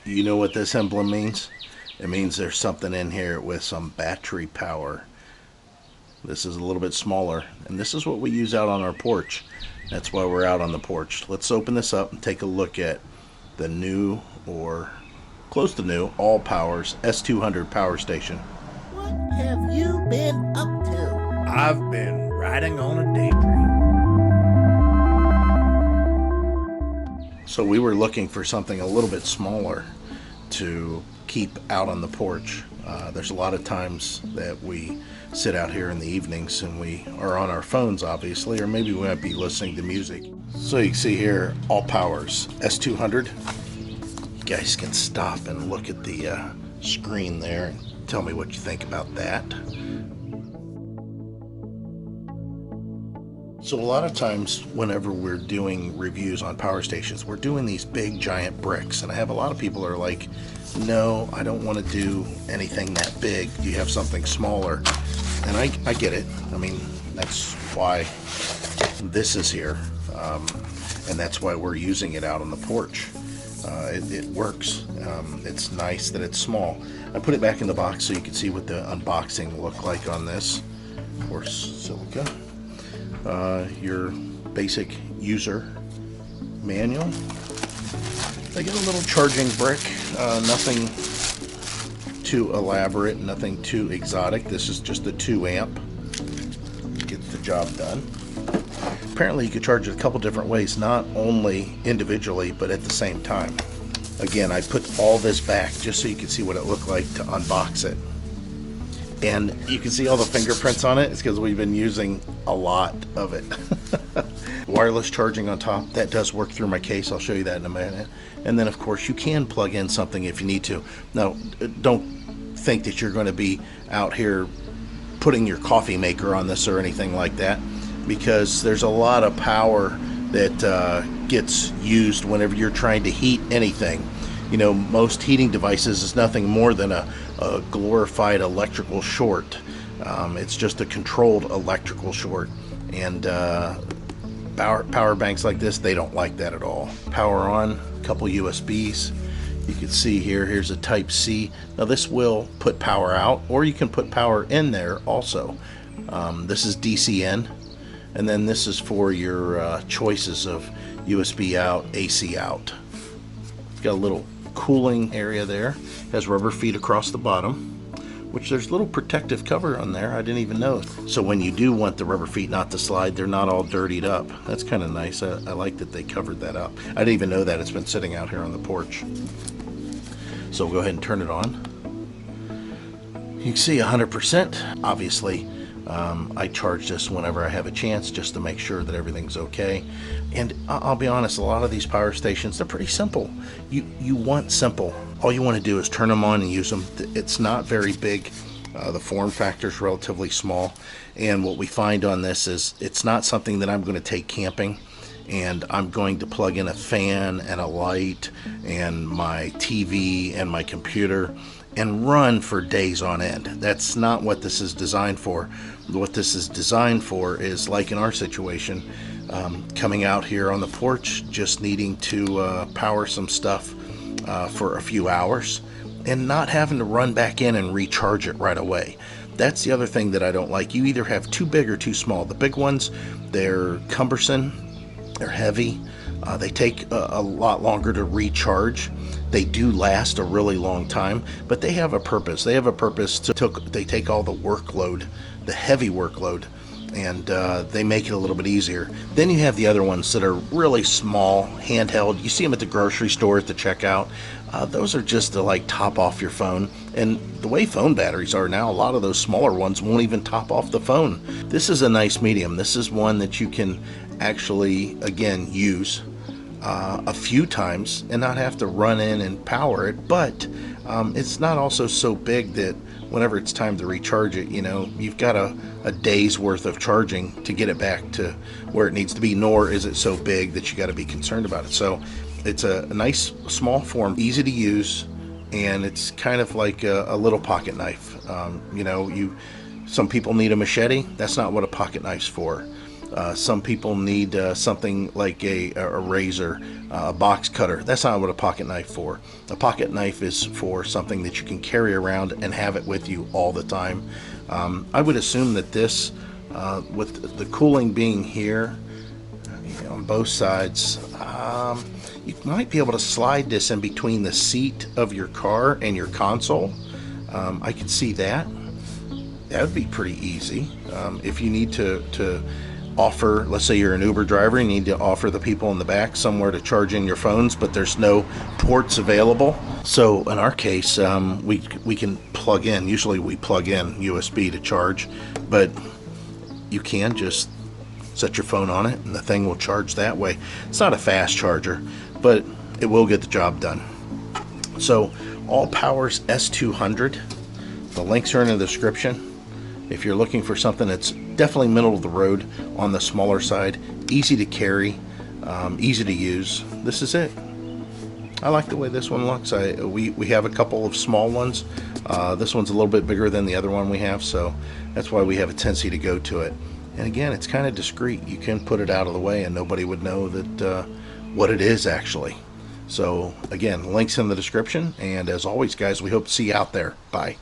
You know what this emblem means? It means there's something in here with some battery power. This is a little bit smaller, and this is what we use out on our porch. That's why we're out on the porch. Let's open this up and take a look at the new, or close to new, ALLPOWERS S200 power station. What have you been up to? I've been riding on a daydream. So we were looking for something a little bit smaller to keep out on the porch. There's a lot of times that we sit out here in the evenings and we are on our phones, obviously, or maybe we might be listening to music. So you can see here, ALLPOWERS S200. You guys can stop and look at the screen there and tell me what you think about that. So a lot of times whenever we're doing reviews on power stations, we're doing these big giant bricks, and I have a lot of people that are like, no, I don't want to do anything that big. Do you have something smaller? And I get it. I mean, that's why this is here, and that's why we're using it out on the porch. It works. It's nice that it's small. I put it back in the box so you can see what the unboxing will look like on this. Of course, silica. Your basic user manual. I get a little charging brick, nothing too elaborate, nothing too exotic. This is just a 2 amp. Gets the job done. Apparently you could charge it a couple different ways, not only individually but at the same time. Again, I put all this back just so you can see what it looked like to unbox it. And you can see all the fingerprints on it. It's because we've been using a lot of it. Wireless charging on top, that does work through my case. I'll show you that in a minute. And then of course you can plug in something if you need to. Now, don't think that you're going to be out here putting your coffee maker on this or anything like that, because there's a lot of power that gets used whenever you're trying to heat anything. You know, most heating devices is nothing more than a glorified electrical short. It's just a controlled electrical short. And power banks like this, they don't like that at all. Power on, a couple USBs. You can see here, here's a Type C. Now this will put power out, or you can put power in there also. This is DC in, and then this is for your choices of USB out, AC out. It's got a little cooling area there. Has rubber feet across the bottom, which there's a little protective cover on there. I didn't even know. So when you do want the rubber feet not to slide, they're not all dirtied up. That's kind of nice. I like that they covered that up. I didn't even know that. It's been sitting out here on the porch. So we'll go ahead and turn it on. You can see 100%. Obviously, I charge this whenever I have a chance just to make sure that everything's okay. And I'll be honest, a lot of these power stations, they're pretty simple. You want simple. All you want to do is turn them on and use them. It's not very big. The form factor is relatively small. And what we find on this is it's not something that I'm going to take camping and I'm going to plug in a fan and a light and my TV and my computer and run for days on end. That's not what this is designed for. What this is designed for is, like in our situation, coming out here on the porch, just needing to power some stuff for a few hours and not having to run back in and recharge it right away. That's the other thing that I don't like. You either have too big or too small. The big ones, they're cumbersome, they're heavy, they take a lot longer to recharge. They do last a really long time, but they have a purpose. They have a purpose they take all the workload, the heavy workload, and they make it a little bit easier. Then you have the other ones that are really small, handheld. You see them at the grocery store at the checkout. Those are just to like top off your phone. And the way phone batteries are now, a lot of those smaller ones won't even top off the phone. This is a nice medium. This is one that you can actually, again, use a few times and not have to run in and power it, but it's not also so big that whenever it's time to recharge it, you know, you've got a day's worth of charging to get it back to where it needs to be, nor is it so big that you got to be concerned about it. So it's a nice small form, easy to use, and it's kind of like a little pocket knife. You know, some people need a machete. That's not what a pocket knife's for. Some people need something like a razor, a box cutter. That's not what a pocket knife for. A pocket knife is for something that you can carry around and have it with you all the time. I would assume that this, with the cooling being here on both sides, you might be able to slide this in between the seat of your car and your console. I could see that. That would be pretty easy. If you need to offer, let's say you're an Uber driver, you need to offer the people in the back somewhere to charge in your phones, but there's no ports available. So in our case, we can plug in. Usually we plug in USB to charge, but you can just set your phone on it and the thing will charge that way. It's not a fast charger, but it will get the job done. So ALLPOWERS S200, the links are in the description. If you're looking for something that's definitely middle of the road on the smaller side, easy to carry, easy to use, this is it. I like the way this one looks. We have a couple of small ones. This one's a little bit bigger than the other one we have, so that's why we have a tendency to go to it. And again, it's kind of discreet. You can put it out of the way and nobody would know that what it is actually. So again, links in the description, and as always guys, we hope to see you out there. Bye.